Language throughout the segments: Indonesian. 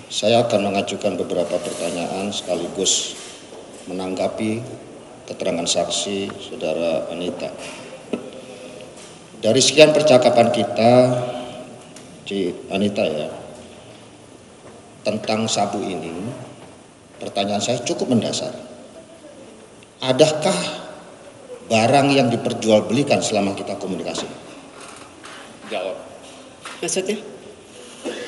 Saya akan mengajukan beberapa pertanyaan sekaligus menanggapi keterangan saksi Saudara Anita. Dari sekian percakapan kita, Anita ya, tentang sabu ini, pertanyaan saya cukup mendasar. Adakah barang yang diperjualbelikan selama kita komunikasi? Jawab. Maksudnya?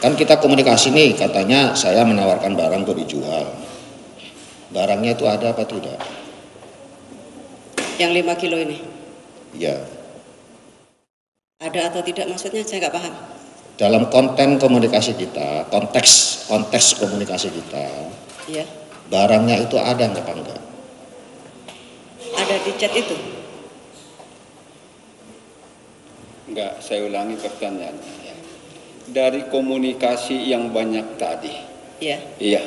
Kan kita komunikasi nih, katanya saya menawarkan barang untuk dijual. Barangnya itu ada apa tidak? Yang 5 kilo ini? Ya. Ada atau tidak maksudnya? Saya nggak paham. Dalam konten komunikasi kita, konteks komunikasi kita, Iya. barangnya itu ada apa enggak? Ada di chat itu? Enggak, saya ulangi pertanyaannya. Dari komunikasi yang banyak tadi, Iya. iya,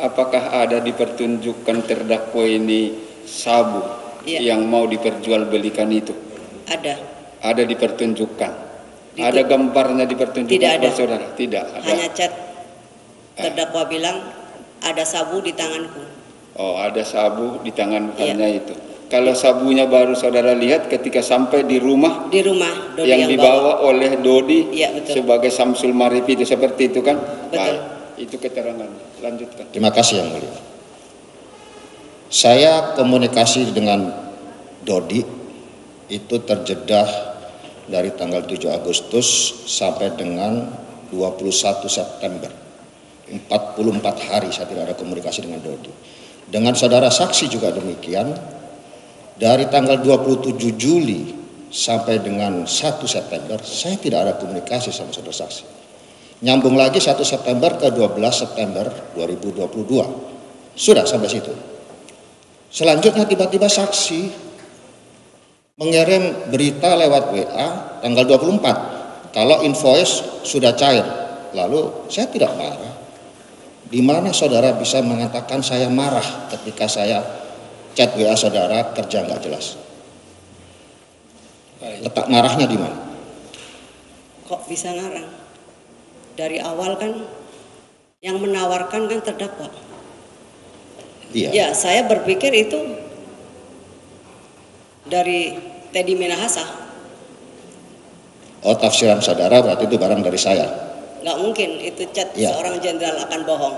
apakah ada dipertunjukkan terdakwa ini sabu yang mau diperjualbelikan itu? Ada. Ada dipertunjukkan. Ada gambarnya dipertunjukkan Tidak ada. kepada saudara? Tidak ada. Hanya chat. Terdakwa bilang ada sabu di tanganku. Oh, ada sabu di tangan bukannya Iya. itu. Kalau sabunya baru saudara lihat ketika sampai di rumah Di rumah Dodi yang dibawa oleh Dodi Iya, betul. sebagai Samsul Marif itu, seperti itu kan? Betul. Baik, itu keterangannya. Lanjutkan. Terima kasih Yang Mulia. Saya komunikasi dengan Dodi itu terjedah dari tanggal 7 Agustus sampai dengan 21 September. 44 hari saya tidak ada komunikasi dengan Dodi. Dengan saudara saksi juga demikian. Dari tanggal 27 Juli sampai dengan 1 September saya tidak ada komunikasi sama saudara saksi. Nyambung lagi 1 September ke 12 September 2022. Sudah sampai situ. Selanjutnya tiba-tiba saksi mengirim berita lewat WA tanggal 24 kalau invoice sudah cair. Lalu saya tidak marah. Di mana saudara bisa mengatakan saya marah ketika saya chat WA saudara kerja nggak jelas? Letak marahnya di mana? Kok bisa ngarang? Dari awal kan yang menawarkan kan terdakwa. Iya. Ya, saya berpikir itu dari Teddy Minahasa. Oh, tafsiran saudara berarti itu barang dari saya. Nggak mungkin itu chat Ya. seorang jenderal akan bohong.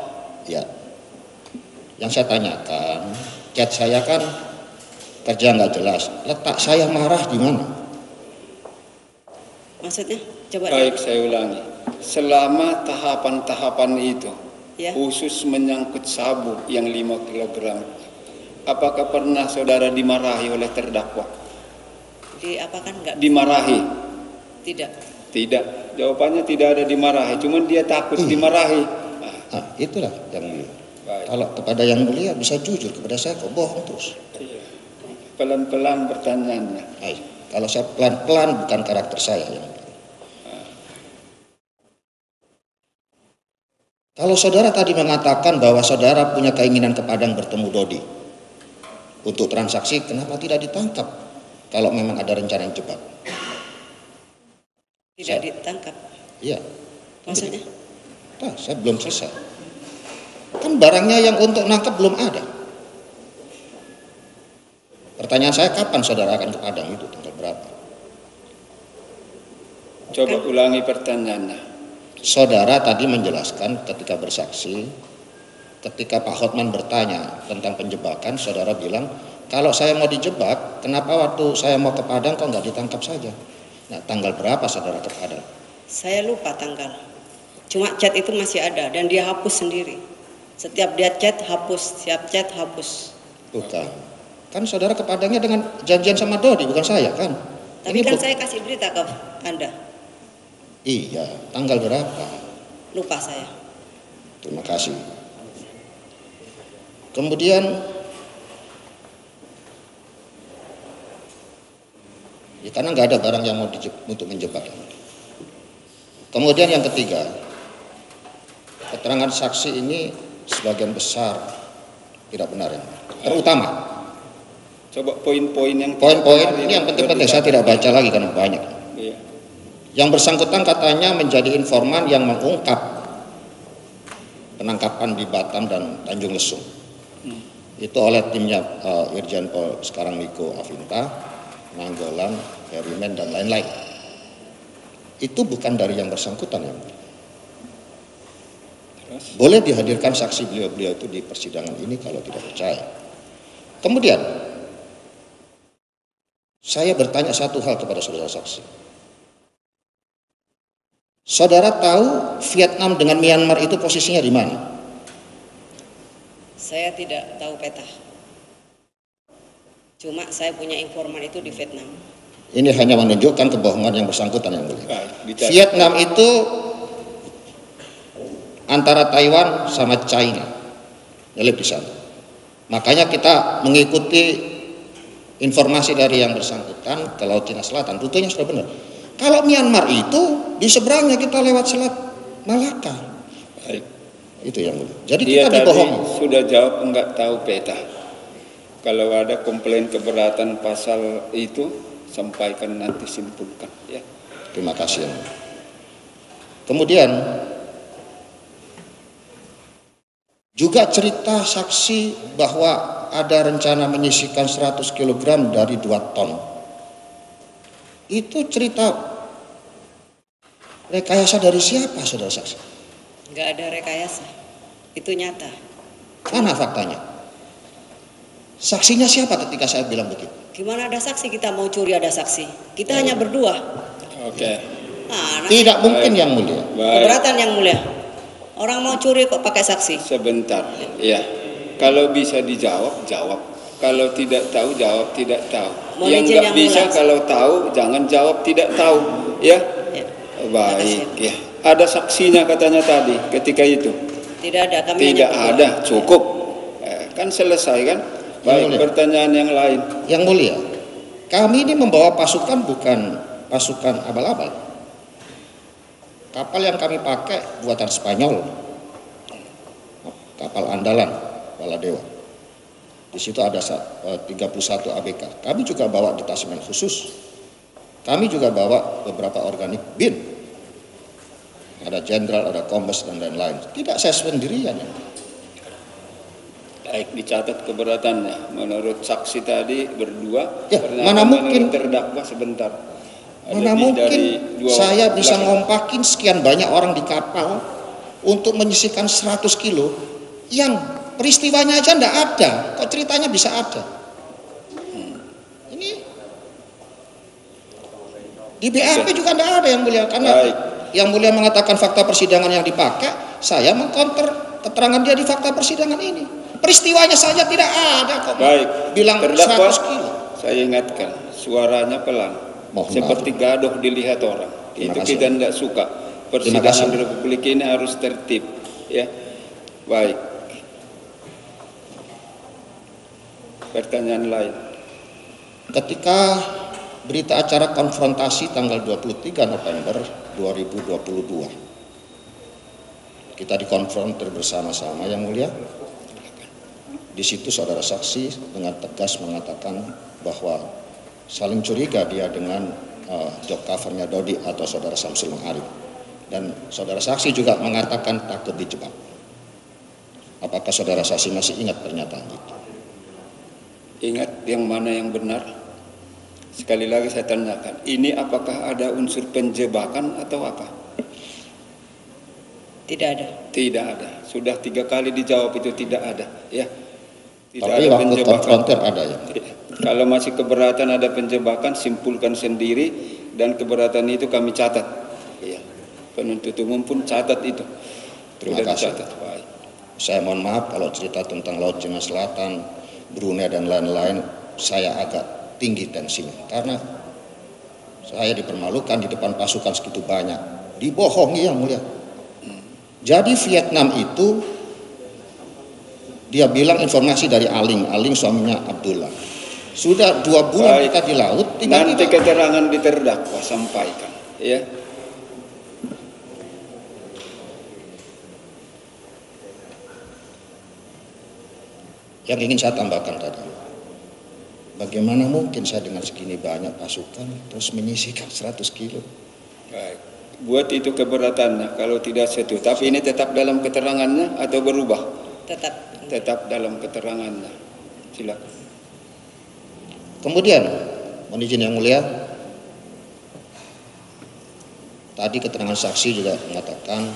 Ya. Yang saya tanyakan, chat saya kan kerja nggak jelas. Letak saya marah di mana? Maksudnya? Coba. Baik, saya ulangi. Selama tahapan-tahapan itu, Ya. khusus menyangkut sabu yang 5 kg, apakah pernah saudara dimarahi oleh terdakwa? Diapakan nggak? Dimarahi? Tidak. Tidak. Jawabannya tidak ada dimarahi, cuman dia takut dimarahi. Ah, itulah yang mulia. Baik. Kalau kepada yang mulia bisa jujur, kepada saya kok bohong terus. Iya. Pelan-pelan pertanyaannya. Baik. Kalau saya pelan-pelan bukan karakter saya yang mulia. Kalau saudara tadi mengatakan bahwa saudara punya keinginan ke Padang bertemu Dodi untuk transaksi, kenapa tidak ditangkap kalau memang ada rencana yang cepat? Tidak ditangkap. Iya. Maksudnya? Nah, saya belum selesai. Kan barangnya yang untuk nangkap belum ada. Pertanyaan saya, kapan saudara akan ke Padang itu, tanggal berapa? Coba ulangi pertanyaannya. Saudara tadi menjelaskan ketika bersaksi, ketika Pak Hotman bertanya tentang penjebakan, saudara bilang, kalau saya mau dijebak, kenapa waktu saya mau ke Padang kok nggak ditangkap saja? Nah, tanggal berapa saudara ke Padang? Saya lupa tanggal. Cuma chat itu masih ada dan dia hapus sendiri. Setiap dia chat hapus, setiap chat hapus. Bukan. Kan saudara ke Padangnya dengan janjian sama Dodi, bukan saya kan? Tapi kan saya kasih berita ke Anda. Iya, tanggal berapa? Lupa saya. Terima kasih. Kemudian ya, karena nggak ada barang yang mau untuk menjebak. Kemudian yang ketiga, keterangan saksi ini sebagian besar tidak benar ya. Terutama Coba poin-poin yang poin-poin ini yang penting-penting, saya tidak baca lagi karena banyak. Iya. Yang bersangkutan katanya menjadi informan yang mengungkap penangkapan di Batam dan Tanjung Lesung. Itu oleh timnya Irjen Pol sekarang Niko Afinta, Nanggolan, Herimen dan lain-lain. Itu bukan dari yang bersangkutan ya. Boleh dihadirkan saksi beliau-beliau itu di persidangan ini kalau tidak percaya. Kemudian saya bertanya satu hal kepada saudara saksi. Saudara tahu Vietnam dengan Myanmar itu posisinya di mana? Saya tidak tahu peta. Cuma saya punya informan itu di Vietnam. Ini hanya menunjukkan kebohongan yang bersangkutan yang mulia. Vietnam itu antara Taiwan sama China, nyelip di sana. Makanya kita mengikuti informasi dari yang bersangkutan ke Laut Cina Selatan, rutenya sudah benar. Kalau Myanmar itu di seberangnya kita lewat Selat Malaka. Baik. Itu yang mulia. Jadi kita dibohongi. Sudah jawab enggak tahu peta. Kalau ada komplain keberatan pasal itu, sampaikan nanti simpulkan. Ya. Terima kasih. Kemudian juga cerita saksi bahwa ada rencana menyisihkan 100 kg dari 2 ton. Itu cerita rekayasa dari siapa, saudara saksi? Nggak ada rekayasa, itu nyata. Mana faktanya? Saksinya siapa ketika saya bilang begitu? Gimana ada saksi, kita mau curi ada saksi. Kita hanya berdua. Oke. Nah, Tidak mungkin yang mulia. keberatan yang mulia. Orang mau curi kok pakai saksi? Sebentar, ya. Kalau bisa dijawab, jawab. Kalau tidak tahu, jawab tidak tahu. Yang nggak bisa mulia. Kalau tahu, jangan jawab tidak tahu, ya. Ya. Baik, ya. Ada saksinya katanya tadi ketika itu. Tidak ada. Kami tidak ada, cukup. Kan selesai kan? Baik, pertanyaan yang lain. Yang mulia, kami ini membawa pasukan bukan pasukan abal-abal. Kapal yang kami pakai buatan Spanyol, kapal andalan Baladewa. Di situ ada 31 ABK. Kami juga bawa detasemen khusus. Kami juga bawa beberapa organik BIN. Ada jenderal, ada kombes dan lain-lain. Tidak saya sendirian. Baik, dicatat keberatannya. Menurut saksi tadi berdua. Ya, mana mungkin terdakwa sebentar. Mana mungkin saya bisa ngompakin sekian banyak orang di kapal untuk menyisihkan 100 kilo yang peristiwanya aja enggak ada. Kok ceritanya bisa ada? Ini di BAP juga enggak ada yang mulia, karena yang mulia mengatakan fakta persidangan yang dipakai, saya mengkonter keterangan dia di fakta persidangan ini. Peristiwanya saja tidak ada kok. Baik. Bilang terdakwa, 100 kilo. Saya ingatkan, suaranya pelan. Seperti gaduh dilihat orang. Itu kita tidak suka. Persidangan Republik ini harus tertib. Ya. Baik. Pertanyaan lain. Ketika berita acara konfrontasi tanggal 23 November 2022, kita dikonfrontir bersama-sama yang mulia. Di situ saudara saksi dengan tegas mengatakan bahwa saling curiga dia dengan job covernya Dodi atau saudara Samsul Ma'arif. Dan saudara saksi juga mengatakan takut dijebak. Apakah saudara saksi masih ingat pernyataan itu? Ingat yang mana yang benar? Sekali lagi saya tanyakan, ini apakah ada unsur penjebakan atau apa? Tidak ada. Tidak ada. Sudah 3 kali dijawab itu tidak ada. Ya. Tidak tapi ada waktu konfrontir ada ya. Kalau masih keberatan ada penjebakan, simpulkan sendiri dan keberatan itu kami catat. Ya. Penuntut umum pun catat itu. Terima kasih. Baik. Saya mohon maaf kalau cerita tentang Laut Cina Selatan, Brunei dan lain-lain, saya agak tinggi tensinya karena saya dipermalukan di depan pasukan segitu banyak, dibohongi yang mulia. Jadi Vietnam itu dia bilang informasi dari Aling suaminya Abdullah. Sudah 2 bulan kita di laut. Nanti keterangan di terdakwa sampaikan, ya. Yang ingin saya tambahkan tadi, bagaimana mungkin saya dengan segini banyak pasukan terus menyisihkan 100 kilo? Baik. buat itu keberatannya kalau tidak setuju. Tapi ini tetap dalam keterangannya atau berubah? Tetap dalam keterangannya. Silakan. Kemudian, mohon izin yang mulia, tadi keterangan saksi juga mengatakan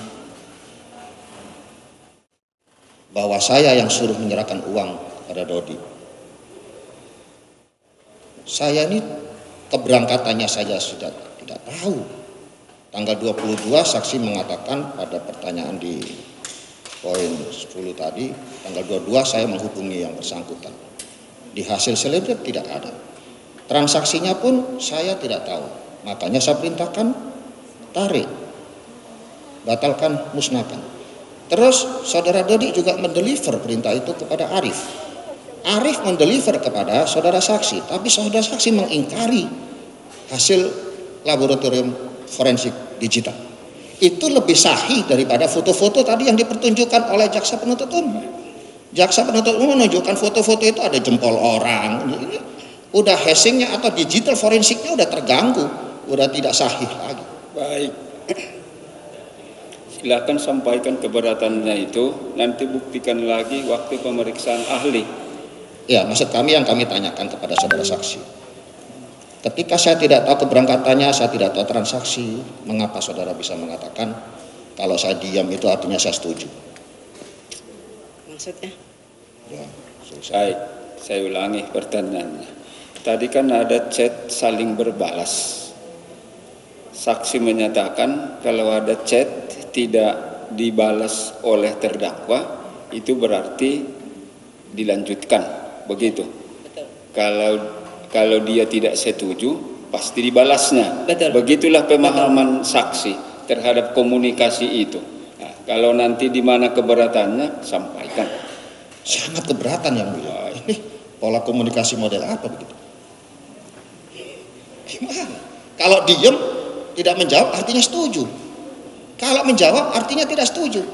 bahwa saya yang suruh menyerahkan uang pada Dodi. Saya ini keberangkatannya saja sudah tidak tahu. Tanggal 22 saksi mengatakan pada pertanyaan di poin 10 tadi, tanggal 22 saya menghubungi yang bersangkutan. Di hasil selebgram tidak ada. Transaksinya pun saya tidak tahu. Makanya saya perintahkan tarik, batalkan, musnahkan. Terus saudara Dodi juga mendeliver perintah itu kepada Arif. Arif mendeliver kepada saudara saksi, tapi saudara saksi mengingkari hasil laboratorium forensik digital. Itu lebih sahih daripada foto-foto tadi yang dipertunjukkan oleh jaksa penuntut umum. Jaksa penuntut umum menunjukkan foto-foto itu ada jempol orang. Ini udah hashingnya atau digital forensiknya udah terganggu, udah tidak sahih lagi. Baik. Silakan sampaikan keberatannya itu, nanti buktikan lagi waktu pemeriksaan ahli. Ya, maksud kami yang kami tanyakan kepada saudara saksi. Ketika saya tidak tahu keberangkatannya, saya tidak tahu transaksi, mengapa saudara bisa mengatakan kalau saya diam itu artinya saya setuju? Maksudnya? Ya, Baik, saya ulangi pertanyaannya. Tadi kan ada chat saling berbalas. Saksi menyatakan kalau ada chat tidak dibalas oleh terdakwa, itu berarti dilanjutkan, begitu? Betul. Kalau dia tidak setuju, pasti dibalasnya. Betul. Begitulah pemahaman saksi terhadap komunikasi itu. Nah, kalau nanti di mana keberatannya, sampaikan. Sangat keberatan yang mulia. Ini pola komunikasi model apa begitu? Gimana? Kalau diem tidak menjawab artinya setuju. Kalau menjawab artinya tidak setuju.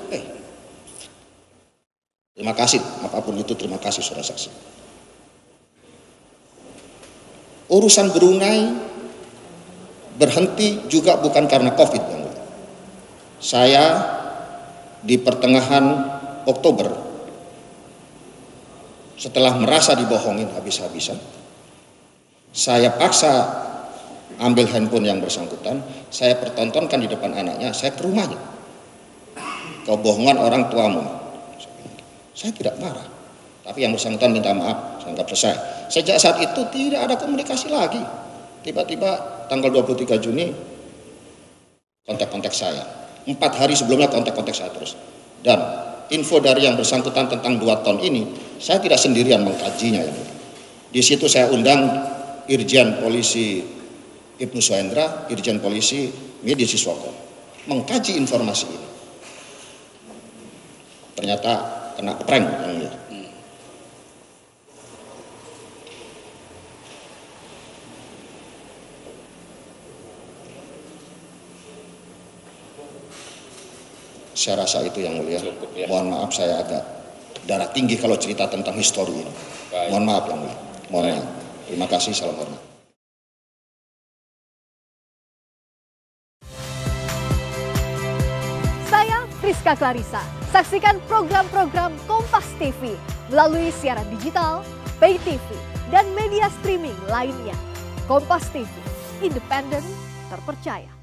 Terima kasih, apapun itu terima kasih saudara saksi. Urusan Brunei berhenti juga bukan karena COVID. Saya di pertengahan Oktober, setelah merasa dibohongin habis-habisan, saya paksa ambil handphone yang bersangkutan, saya pertontonkan di depan anaknya, saya ke rumahnya. Kebohongan orang tuamu. Saya tidak marah, tapi yang bersangkutan minta maaf, saya anggap selesai. Sejak saat itu tidak ada komunikasi lagi. Tiba-tiba tanggal 23 Juni kontak-kontak saya. 4 hari sebelumnya kontak-kontak saya terus. Dan info dari yang bersangkutan tentang 2 ton ini, saya tidak sendirian mengkajinya. Di situ saya undang Irjen Polisi Ibnu Suhendra, Irjen Polisi Medi Siswoko, mengkaji informasi ini. Ternyata kena prank yang mulia. Saya rasa itu yang mulia. Cukup, ya. Mohon maaf saya agak darah tinggi kalau cerita tentang histori ini. Baik. Mohon maaf yang mulia. Mohon maaf. Terima kasih, salam hormat. Saya Rizka Clarissa. Saksikan program-program Kompas TV melalui siaran digital, pay TV, dan media streaming lainnya. Kompas TV, independen, terpercaya.